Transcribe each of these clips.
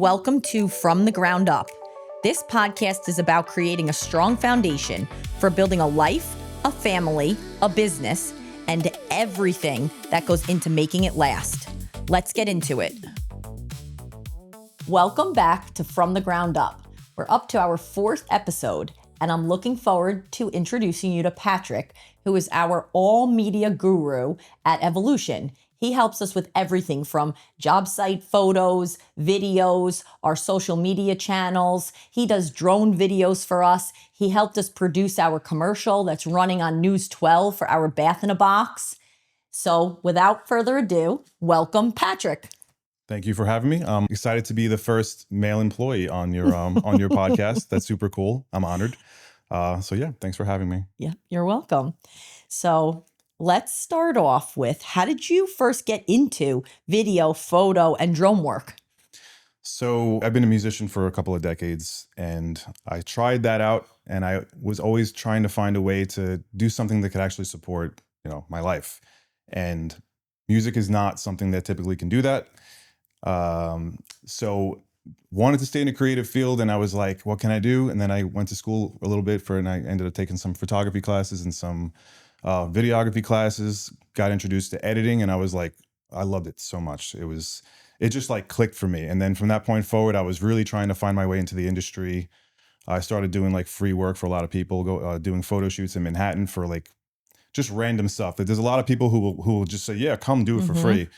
Welcome to From the Ground Up. This podcast is about creating a strong foundation for building a life, a family, a business, and everything that goes into making it last. Let's get into it. Welcome back to From the Ground Up. We're up to our fourth episode, and I'm looking forward to introducing you to Patrick, who is our all-media guru at Evolution. He helps us with everything from job site photos, videos, our social media channels. He does drone videos for us. He helped us produce our commercial that's running on News 12 for our Bath in a Box. So without further ado, welcome Patrick. Thank you for having me. I'm excited to be the first male employee on your podcast. That's super cool. I'm honored. So yeah, thanks for having me. Yeah, you're welcome. So let's start off with, how did you first get into video, photo, and drone work? So I've been a musician for a couple of decades, and I tried that out, and I was always trying to find a way to do something that could actually support, my life. And music is not something that typically can do that. So wanted to stay in a creative field, and I was like, what can I do? And then I went to school a little bit and I ended up taking some photography classes and some videography classes, got introduced to editing, and I was like, I loved it so much. It just like clicked for me. And then from that point forward, I was really trying to find my way into the industry. I started doing like free work for a lot of people, doing photo shoots in Manhattan for like just random stuff. There's a lot of people who will just say, yeah, come do it for free.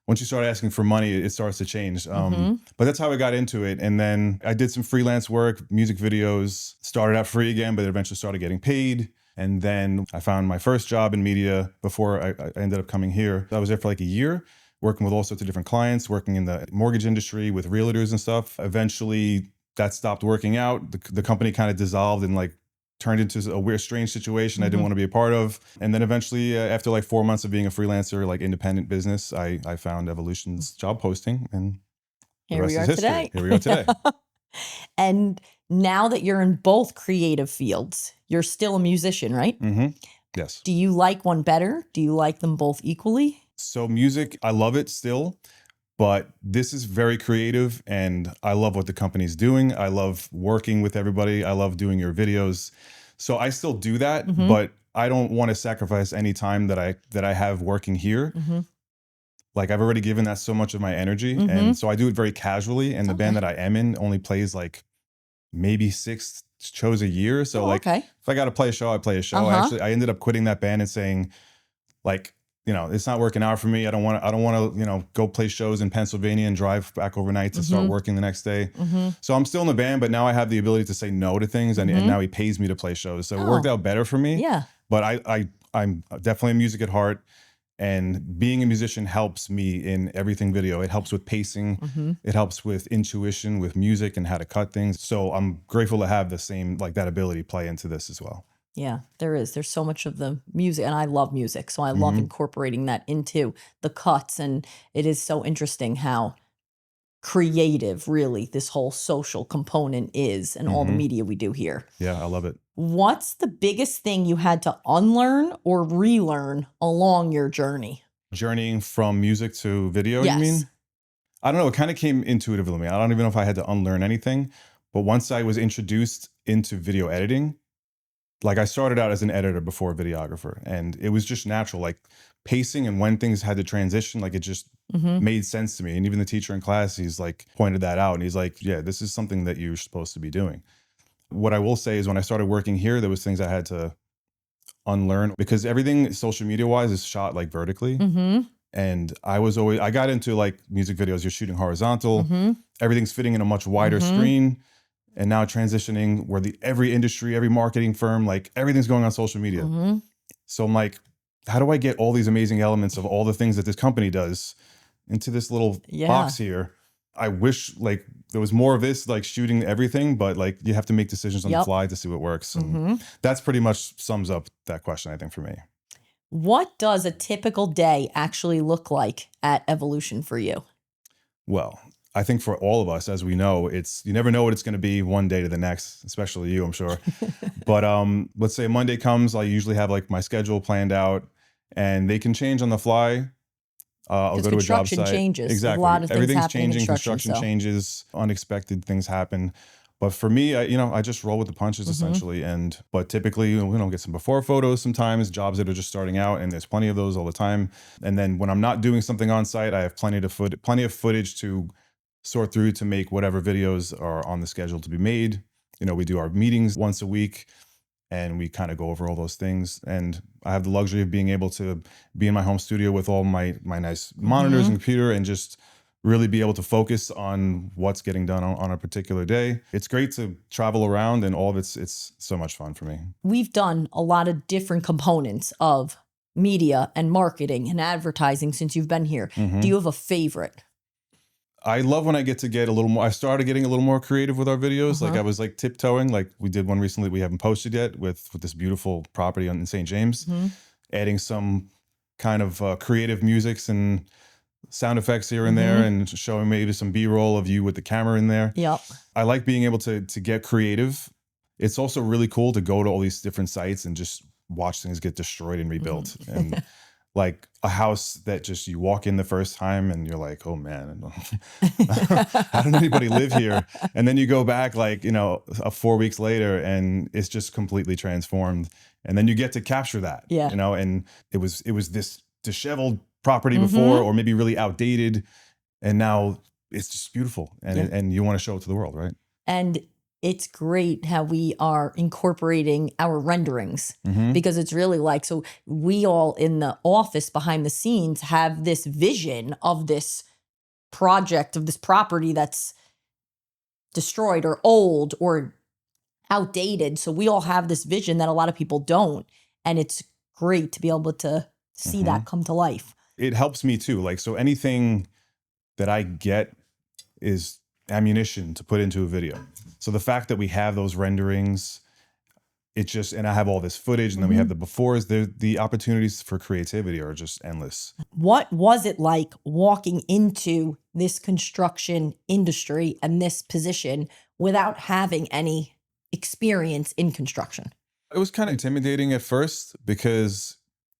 Once you start asking for money, it starts to change. But that's how I got into it. And then I did some freelance work, music videos, started out free again, but eventually started getting paid. And then I found my first job in media before I ended up coming here. I was there for like a year, working with all sorts of different clients, working in the mortgage industry with realtors and stuff. Eventually that stopped working out. The company kind of dissolved and like turned into a weird, strange situation I didn't want to be a part of. And then eventually, after like 4 months of being a freelancer, like independent business, I found Evolution's job posting, and the rest is history. Here we are today. And now that you're in both creative fields, you're still a musician, right? Yes. Do you like one better? Do you like them both equally? So music, I love it still, but this is very creative, and I love what the company's doing. I love working with everybody. I love doing your videos. So I still do that, but I don't want to sacrifice any time that I have working here. Like I've already given that so much of my energy. And so I do it very casually. And the band that I am in only plays like maybe 6 shows a year. So if I got to play a show, I play a show. I ended up quitting that band and saying like, it's not working out for me. I don't want to, go play shows in Pennsylvania and drive back overnight to start working the next day. So I'm still in the band, but now I have the ability to say no to things, and now he pays me to play shows. So it worked out better for me. Yeah. But I'm definitely a music at heart, and being a musician helps me in everything video. It helps with pacing. It helps with intuition, with music and how to cut things. So I'm grateful to have the same, like that ability play into this as well. Yeah, there is. There's so much of the music, and I love music. So I love incorporating that into the cuts. And it is so interesting how creative really this whole social component is, and all the media we do here. Yeah, I love it. What's the biggest thing you had to unlearn or relearn along your journey? Journeying from music to video, Yes. you mean? I don't know. It kind of came intuitively to me. I don't even know if I had to unlearn anything. But once I was introduced into video editing, like I started out as an editor before a videographer, and it was just natural, like pacing and when things had to transition, like it just made sense to me. And even the teacher in class, he's like pointed that out, and he's like, yeah, this is something that you're supposed to be doing. What I will say is when I started working here, there was things I had to unlearn, because everything social media wise is shot like vertically. And I got into like music videos, you're shooting horizontal, everything's fitting in a much wider screen. And now transitioning where every industry, every marketing firm, like everything's going on social media. So I'm like, how do I get all these amazing elements of all the things that this company does into this little box here? I wish like there was more of this, like shooting everything, but like you have to make decisions on the fly to see what works. And that's pretty much sums up that question, I think, for me. What does a typical day actually look like at Evolution for you? Well, I think for all of us, as we know, you never know what it's going to be one day to the next, especially you, I'm sure. But let's say Monday comes, I usually have like my schedule planned out, and they can change on the fly. I'll Because go to a job construction site. changes. There's a Exactly. lot of things Everything's happening in changing. construction. Construction changes. Unexpected things happen. But for me, I just roll with the punches essentially. But typically, we don't get some before photos sometimes, jobs that are just starting out, and there's plenty of those all the time. And then when I'm not doing something on site, I have plenty of footage to sort through to make whatever videos are on the schedule to be made. We do our meetings once a week, and we kind of go over all those things. And I have the luxury of being able to be in my home studio with all my nice monitors and computer, and just really be able to focus on what's getting done on a particular day. It's great to travel around, and all of it's so much fun for me. We've done a lot of different components of media and marketing and advertising since you've been here. Do you have a favorite? I love when I get a little more. I started getting a little more creative with our videos. Like I was like tiptoeing. Like we did one recently we haven't posted yet with this beautiful property in St. James, adding some kind of creative musics and sound effects here and there, and showing maybe some B-roll of you with the camera in there. Yep. I like being able to get creative. It's also really cool to go to all these different sites and just watch things get destroyed and rebuilt. And like a house that just you walk in the first time and you're like, oh man, how did anybody live here? And then you go back 4 weeks later and it's just completely transformed. And then you get to capture that, and it was this disheveled property before, or maybe really outdated, and now it's just beautiful, and you want to show it to the world, right? And it's great how we are incorporating our renderings, because it's really like, so we all in the office behind the scenes have this vision of this project, of this property that's destroyed or old or outdated. So we all have this vision that a lot of people don't. And it's great to be able to see that come to life. It helps me too. Like, so anything that I get is ammunition to put into a video. So the fact that we have those renderings, and I have all this footage, and then we have the befores, the opportunities for creativity are just endless. What was it like walking into this construction industry and this position without having any experience in construction? It was kind of intimidating at first, because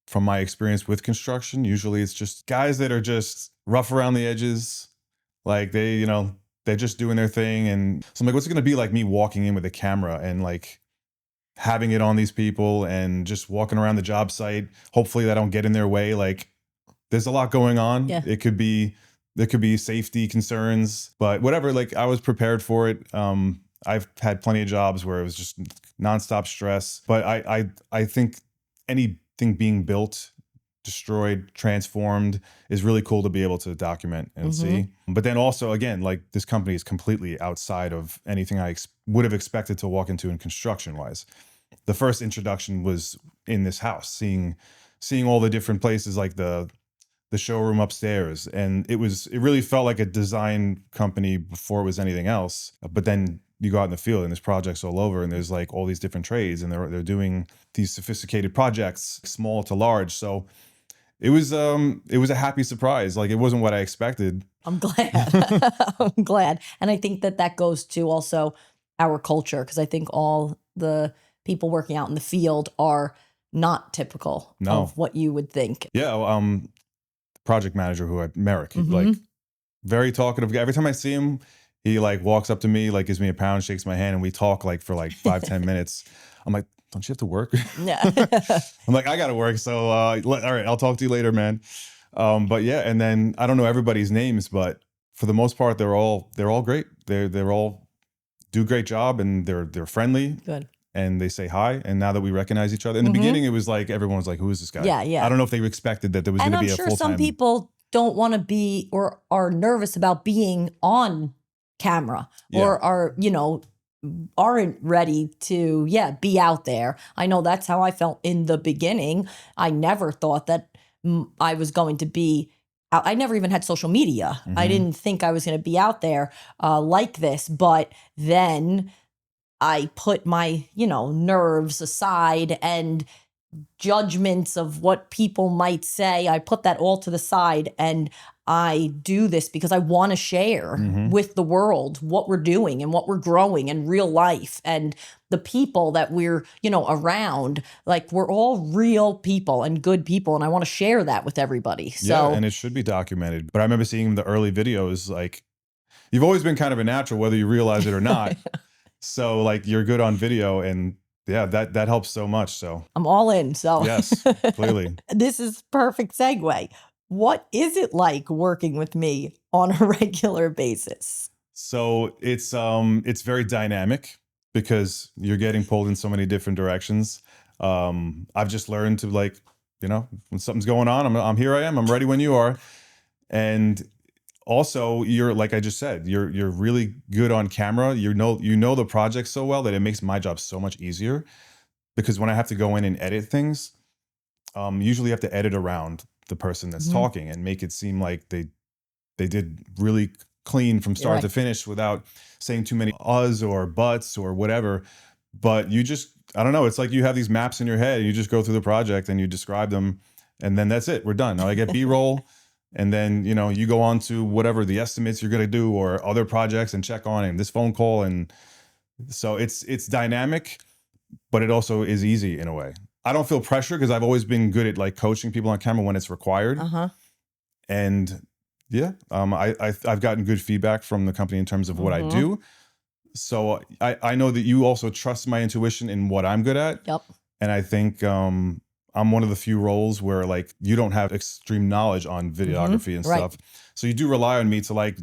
from my experience with construction, usually it's just guys that are just rough around the edges. Like they're just doing their thing. And so I'm like, what's it going to be like me walking in with a camera and like having it on these people and just walking around the job site? Hopefully that I don't get in their way. Like there's a lot going on. Yeah. There could be safety concerns, but whatever, like I was prepared for it. I've had plenty of jobs where it was just nonstop stress, but I think anything being built, destroyed, transformed is really cool to be able to document and see. But then also, again, like this company is completely outside of anything I would have expected to walk into in construction wise. The first introduction was in this house, seeing all the different places, like the showroom upstairs. And it really felt like a design company before it was anything else. But then you go out in the field and there's projects all over, and there's like all these different trades, and they're doing these sophisticated projects, small to large. So it was a happy surprise. Like it wasn't what I expected. I'm glad. I'm glad. And I think that goes to also our culture, because I think all the people working out in the field are not typical of what you would think. Yeah. Project manager Merrick, like very talkative guy. Every time I see him, he like walks up to me, like gives me a pound, shakes my hand, and we talk like for like 5-10 minutes. I'm like, don't you have to work? Yeah. I'm like, I gotta work. So all right, I'll talk to you later, man. But yeah, and then I don't know everybody's names, but for the most part, they're all great. They're all do a great job, and they're friendly. Good. And they say hi. And now that we recognize each other, in the beginning, it was like everyone was like, "Who is this guy?" Yeah, yeah. I don't know if they expected that there was going to be a full-time. And I'm sure some people don't want to be or are nervous about being on camera, or are aren't ready to be out there. I know that's how I felt in the beginning. I never thought that I was going to be out. I never even had social media. I didn't think I was going to be out there like this. But then I put my nerves aside and judgments of what people might say. I put that all to the side, and I do this because I want to share with the world what we're doing and what we're growing in real life, and the people that we're, around. Like, we're all real people and good people, and I want to share that with everybody. Yeah, So and it should be documented. But I remember seeing the early videos, like, you've always been kind of a natural, whether you realize it or not. So like, you're good on video, and yeah, that helps so much. So I'm all in. So yes, clearly. This is perfect segue. What is it like working with me on a regular basis? So it's very dynamic because you're getting pulled in so many different directions. I've just learned to, like, when something's going on, I'm here. I'm ready when you are. And also, you're, like I just said, you're really good on camera. You know the project so well that it makes my job so much easier, because when I have to go in and edit things, usually you have to edit around the person that's talking and make it seem like they did really clean from start to finish without saying too many uhs or buts or whatever. But I don't know, it's like you have these maps in your head, and you just go through the project and you describe them, and then that's it. We're done. Now I get B-roll, and then, you go on to whatever the estimates you're going to do or other projects and check on it, and this phone call. And so it's dynamic, but it also is easy in a way. I don't feel pressure because I've always been good at, like, coaching people on camera when it's required. And yeah, I've gotten good feedback from the company in terms of what I do. So I know that you also trust my intuition in what I'm good at. Yep. And I think I'm one of the few roles where, like, you don't have extreme knowledge on videography and stuff. So you do rely on me to, like,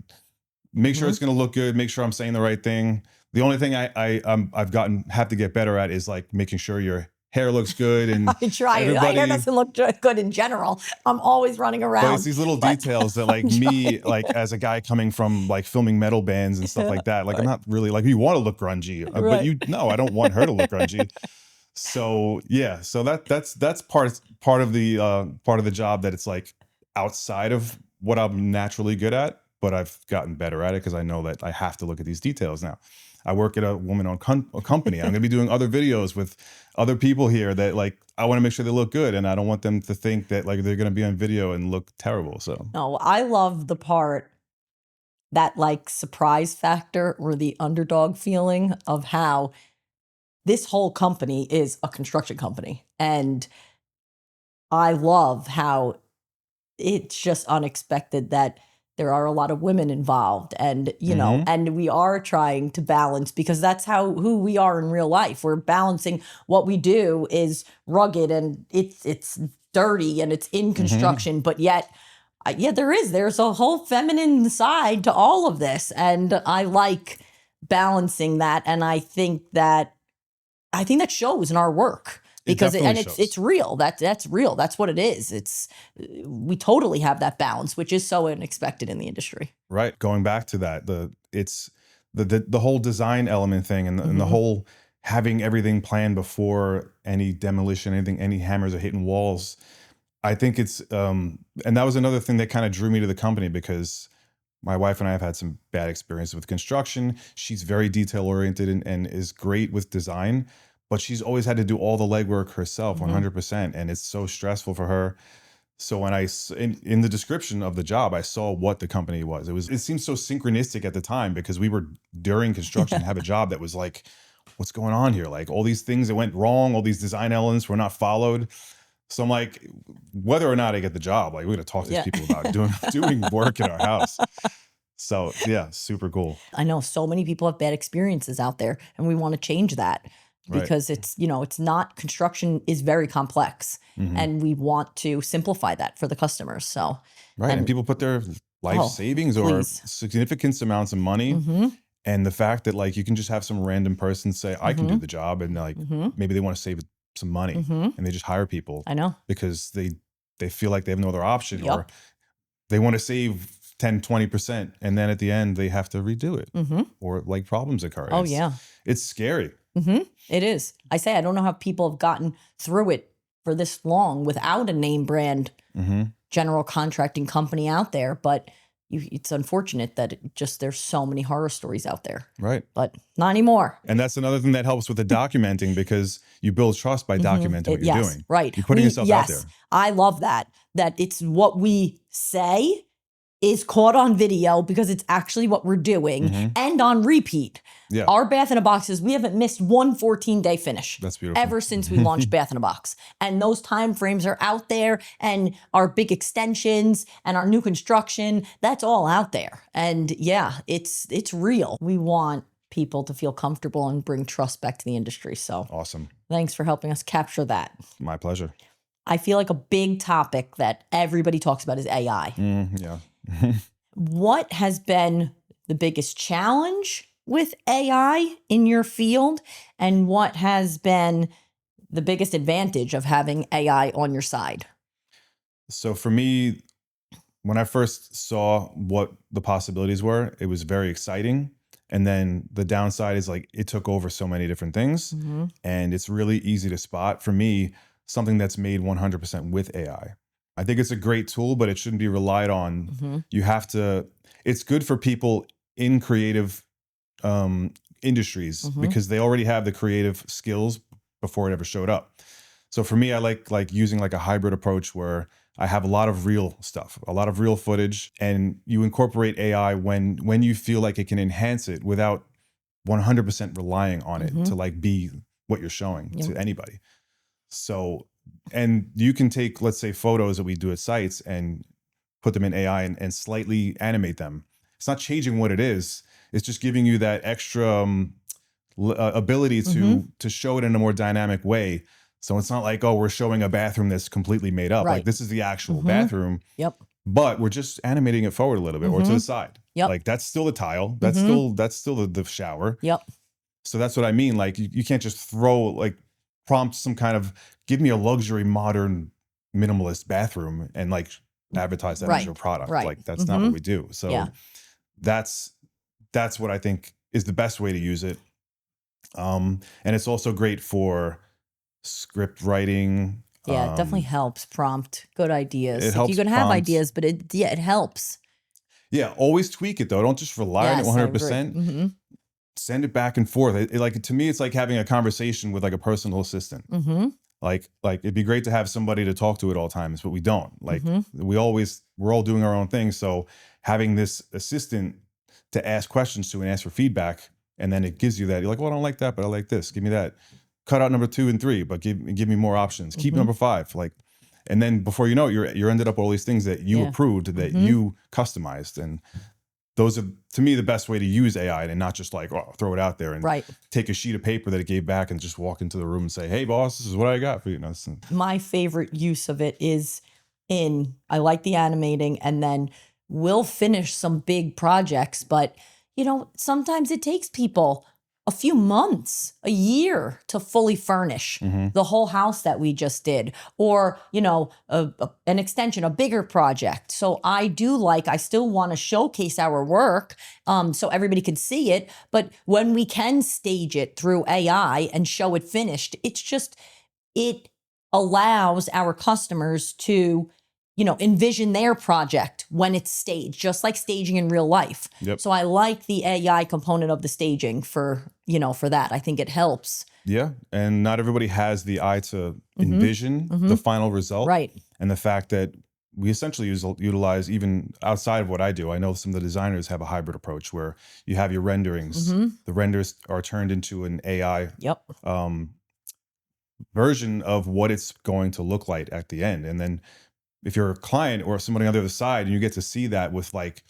make sure it's going to look good, make sure I'm saying the right thing. The only thing I've have to get better at is, like, making sure your hair looks good. And I try. My hair doesn't look good in general. I'm always running around. But it's these little details that, like, me, like, as a guy coming from, like, filming metal bands and stuff like that, like, I'm not really, like, you want to look grungy, but I don't want her to look grungy. So yeah, so that's part of the job, that it's, like, outside of what I'm naturally good at, but I've gotten better at it because I know that I have to look at these details now. I work at a woman-owned company. I'm going to be doing other videos with other people here that, like, I want to make sure they look good, and I don't want them to think that, like, they're going to be on video and look terrible. So no, I love the part, that, like, surprise factor or the underdog feeling of how this whole company is a construction company. And I love how it's just unexpected that there are a lot of women involved, and, and we are trying to balance, because that's who we are in real life. We're balancing what we do is rugged, and it's dirty, and it's in construction, but yet, there's a whole feminine side to all of this. And I like balancing that. And I think that shows in our work. Because it's real. That's real. That's what it is. We totally have that balance, which is so unexpected in the industry. Right. Going back to that, it's the whole design element thing, and the whole having everything planned before any demolition, any hammers are hitting walls. I think it's and that was another thing that kind of drew me to the company, because my wife and I have had some bad experiences with construction. She's very detail oriented and is great with design, but she's always had to do all the legwork herself, 100%. And it's so stressful for her. So when in the description of the job, I saw what the company was. It seemed so synchronistic at the time, because we were during construction, have a job that was like, what's going on here? Like, all these things that went wrong, all these design elements were not followed. So I'm like, whether or not I get the job, like, we're going to talk to these people about doing work in our house. So yeah, super cool. I know so many people have bad experiences out there, and we want to change that. Because it's not, construction is very complex, and we want to simplify that for the customers. So, and people put their life savings or significant amounts of money. And the fact that, like, you can just have some random person say, I can do the job. And, like, maybe they want to save some money, and they just hire people. I know. Because they feel like they have no other option, or they want to save 10, 20%. And then at the end, they have to redo it, or, like, problems occur. Oh, yeah. It's scary. It is. I say, I don't know how people have gotten through it for this long without a name brand general contracting company out there. But it's unfortunate that there's so many horror stories out there. Right. But not anymore. And that's another thing that helps with the documenting, because you build trust by documenting what you're doing. Right. You're putting yourself out there. I love that it's what we say is caught on video because it's actually what we're doing and on repeat. Yeah. Our Bath in a Boxes, we haven't missed one 14-day finish. That's beautiful. Ever since we launched Bath in a Box. And those time frames are out there, and our big extensions and our new construction, that's all out there. And yeah, it's real. We want people to feel comfortable and bring trust back to the industry. So Awesome. thanks for helping us capture that. My pleasure. I feel like a big topic that everybody talks about is AI. Yeah. What has been the biggest challenge with AI in your field, and what has been the biggest advantage of having AI on your side? So for me, when I first saw what the possibilities were, it was very exciting. And then the downside is like it took over so many different things, and it's really easy to spot. For me, something that's made 100% with AI. I think it's a great tool, but it shouldn't be relied on. You have to, it's good for people in creative industries because they already have the creative skills before it ever showed up. So for me, I like using like a hybrid approach where I have a lot of real stuff, a lot of real footage, and you incorporate AI when you feel like it can enhance it without 100% relying on it to like be what you're showing to anybody. So, and you can take, let's say, photos that we do at sites and put them in AI and slightly animate them. It's not changing what it is. It's just giving you that extra ability to show it in a more dynamic way. So it's not like, oh, we're showing a bathroom that's completely made up. Right. Like this is the actual bathroom. Yep. But we're just animating it forward a little bit or to the side. Yep. Like that's still the tile. That's still the shower. Yep. So that's what I mean. Like you can't just throw like prompt some kind of give me a luxury modern minimalist bathroom and like advertise that as your product. Right. Like that's not what we do. So Yeah. that's what I think is the best way to use it. And it's also great for script writing. Yeah, it definitely helps prompt good ideas. It helps you can have prompt. ideas, but it helps. Yeah, always tweak it though. Don't just rely on it Yes, I 100%. Send it back and forth. Like to me, it's like having a conversation with like a personal assistant. Like it'd be great to have somebody to talk to at all times, but we don't. Like we're all doing our own thing. So having this assistant to ask questions to and ask for feedback, and then it gives you that. You're like, well, I don't like that, but I like this. Give me that. Cut out number 2 and 3, but give me more options. Keep number 5. Like, and then before you know it, you're ended up with all these things that you approved, that you customized, and those are to me the best way to use AI, and not just like throw it out there and take a sheet of paper that it gave back and just walk into the room and say, hey boss, this is what I got for you. My favorite use of it is I like the animating, and then we'll finish some big projects, but sometimes it takes people a few months, a year to fully furnish the whole house that we just did, or, an extension, a bigger project. So I still want to showcase our work so everybody can see it. But when we can stage it through AI and show it finished, it allows our customers to envision their project when it's staged, just like staging in real life. Yep. So I like the AI component of the staging for that. I think it helps. Yeah. And not everybody has the eye to envision the final result. Right. And the fact that we essentially utilize, even outside of what I do, I know some of the designers have a hybrid approach where you have your renderings. The renders are turned into an AI version of what it's going to look like at the end. And then if you're a client or somebody on the other side and you get to see that with like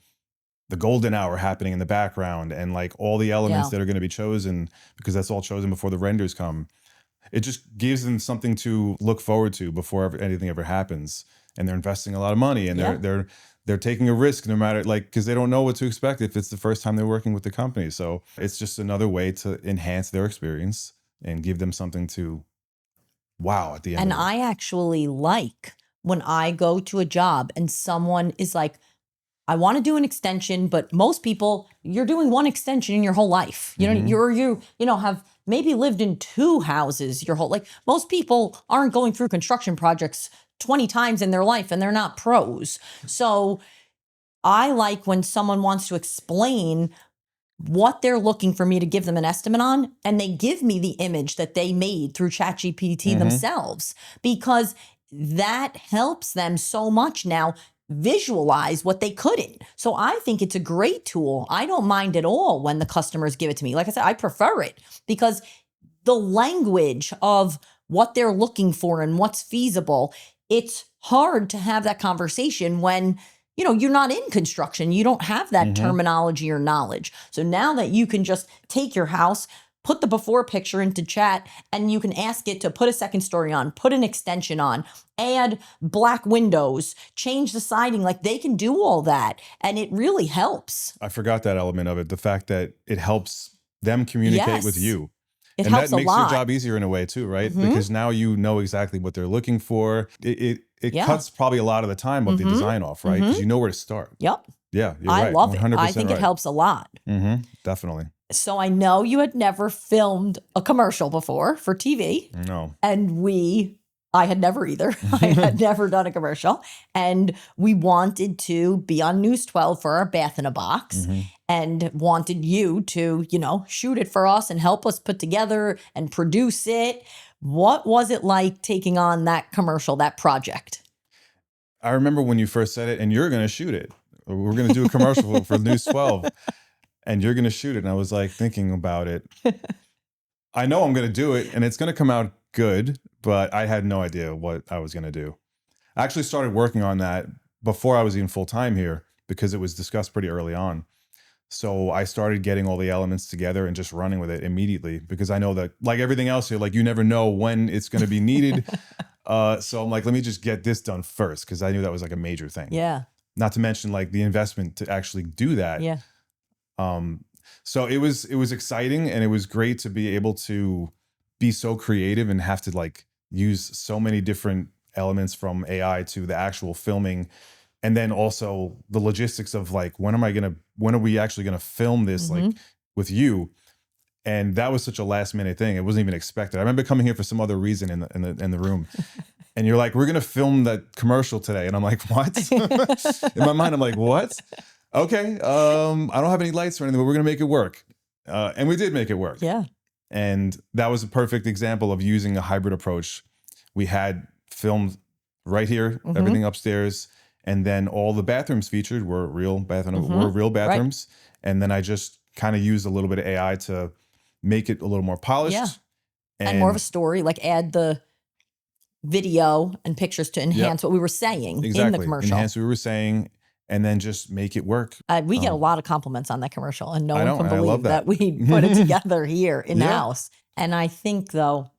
the golden hour happening in the background and like all the elements that are going to be chosen, because that's all chosen before the renders come, it just gives them something to look forward to before anything ever happens. And they're investing a lot of money, and they're taking a risk no matter, like, because they don't know what to expect if it's the first time they're working with the company. So it's just another way to enhance their experience and give them something to wow at the end. And I actually like when I go to a job and someone is like, I want to do an extension, but most people, you're doing one extension in your whole life. You have maybe lived in 2 houses your whole, like most people aren't going through construction projects 20 times in their life, and they're not pros. So I like when someone wants to explain what they're looking for me to give them an estimate on, and they give me the image that they made through ChatGPT themselves, because that helps them so much now. visualize what they couldn't. So I think it's a great tool. I don't mind at all when the customers give it to me. Like I said, I prefer it because the language of what they're looking for and what's feasible, it's hard to have that conversation when you're not in construction. You don't have that terminology or knowledge. So now that you can just take your house, put the before picture into chat, and you can ask it to put a second story on, put an extension on, add black windows, change the siding, like they can do all that. And it really helps. I forgot that element of it. The fact that it helps them communicate with you. It and helps that makes a lot. your job easier in a way too, right? Because now you know exactly what they're looking for. It cuts probably a lot of the time of the design off, right? Because you know where to start. Yep. Yeah, you're I right. love it. 100% I think it helps a lot. Definitely. So I know you had never filmed a commercial before for TV. No. And I had never either. I had never done a commercial. And we wanted to be on News 12 for our Bath in a Box and wanted you to, shoot it for us and help us put together and produce it. What was it like taking on that commercial, that project? I remember when you first said it, and you're going to shoot it. We're going to do a commercial for News 12 and you're going to shoot it. And I was like thinking about it. I know I'm going to do it and it's going to come out good, but I had no idea what I was going to do. I actually started working on that before I was even full time here because it was discussed pretty early on. So I started getting all the elements together and just running with it immediately because I know that, like everything else here, like you never know when it's going to be needed. So I'm like, let me just get this done first because I knew that was like a major thing. Yeah. Not to mention like the investment to actually do that. Yeah. So it was exciting and it was great to be able to be so creative and have to like use so many different elements from AI to the actual filming. And then also the logistics of like, when are we actually going to film this like with you? And that was such a last minute thing. It wasn't even expected. I remember coming here for some other reason in the room and you're like, we're going to film that commercial today. And I'm like, what? In my mind, I'm like, what? Okay. I don't have any lights or anything, but we're going to make it work. And we did make it work. Yeah. And that was a perfect example of using a hybrid approach. We had filmed right here, everything upstairs. And then all the bathrooms featured were real bathrooms. Right. And then I just kind of used a little bit of AI to make it a little more polished. Yeah. And more of a story, like add the video and pictures to enhance what we were saying in the commercial. Enhance what we were saying and then just make it work. We get a lot of compliments on that commercial and no one can I believe that we put it together here in-house. And I think though,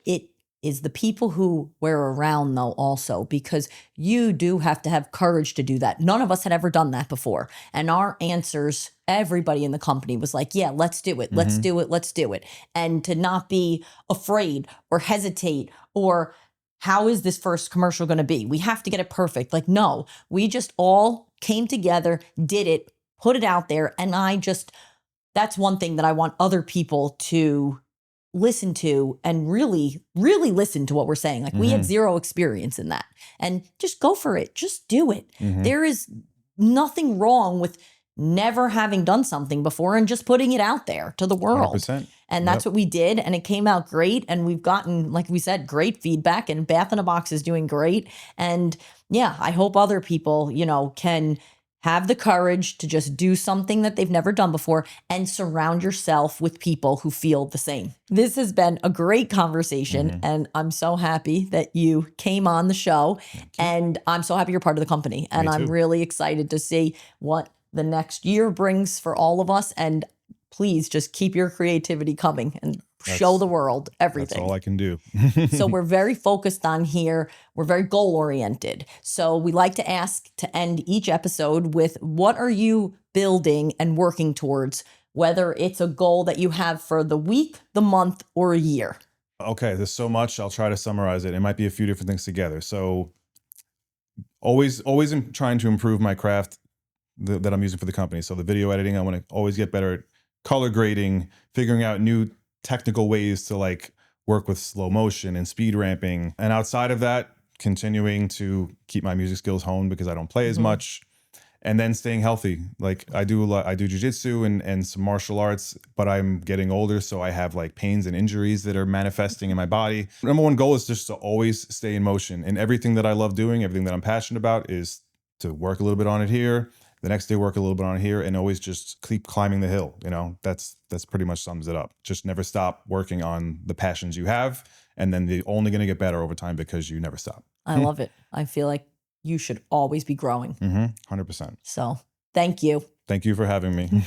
it is the people who we're around though also, because you do have to have courage to do that. None of us had ever done that before. And our answers, everybody in the company was like, yeah, let's do it. Let's do it. Let's do it. And to not be afraid or hesitate or how is this first commercial going to be? We have to get it perfect. Like, no, we just all came together, did it, put it out there. And that's one thing that I want other people to listen to and really, really listen to what we're saying. Like we had zero experience in that and just go for it. Just do it. There is nothing wrong with never having done something before and just putting it out there to the world. 100%. And that's what we did. And it came out great. And we've gotten, like we said, great feedback and Bath in a Box is doing great. And yeah, I hope other people, can have the courage to just do something that they've never done before and surround yourself with people who feel the same. This has been a great conversation and I'm so happy that you came on the show and I'm so happy you're part of the company and I'm really excited to see what the next year brings for all of us. And please just keep your creativity coming and show the world everything. That's all I can do. So we're very focused on here. We're very goal oriented. So we like to ask to end each episode with what are you building and working towards, whether it's a goal that you have for the week, the month, or a year. Okay, there's so much. I'll try to summarize it. It might be a few different things together. So always trying to improve my craft that I'm using for the company. So the video editing, I want to always get better at color grading, figuring out new technical ways to like work with slow motion and speed ramping. And outside of that, continuing to keep my music skills honed because I don't play as much. And then staying healthy. Like I do jitsu and some martial arts, but I'm getting older. So I have like pains and injuries that are manifesting in my body. Number one goal is just to always stay in motion. And everything that I love doing, everything that I'm passionate about is to work a little bit on it here, the next day work a little bit on it here, and always just keep climbing the hill. You know, that's pretty much sums it up. Just never stop working on the passions you have, and then they're only going to get better over time because you never stop. I love it. I feel like you should always be growing. 100%. So thank you. Thank you for having me.